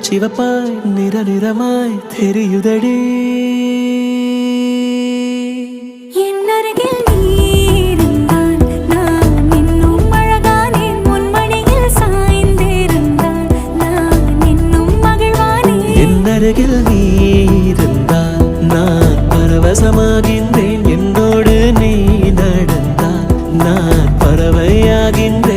சிவப்பாய் நிற நிறமாய் தெரியுதடி அருகில் நீ இருந்தால் நான் பரவசமாகின்றேன் என்னோடு நீ நடந்தால் நான் பறவையாகின்றேன்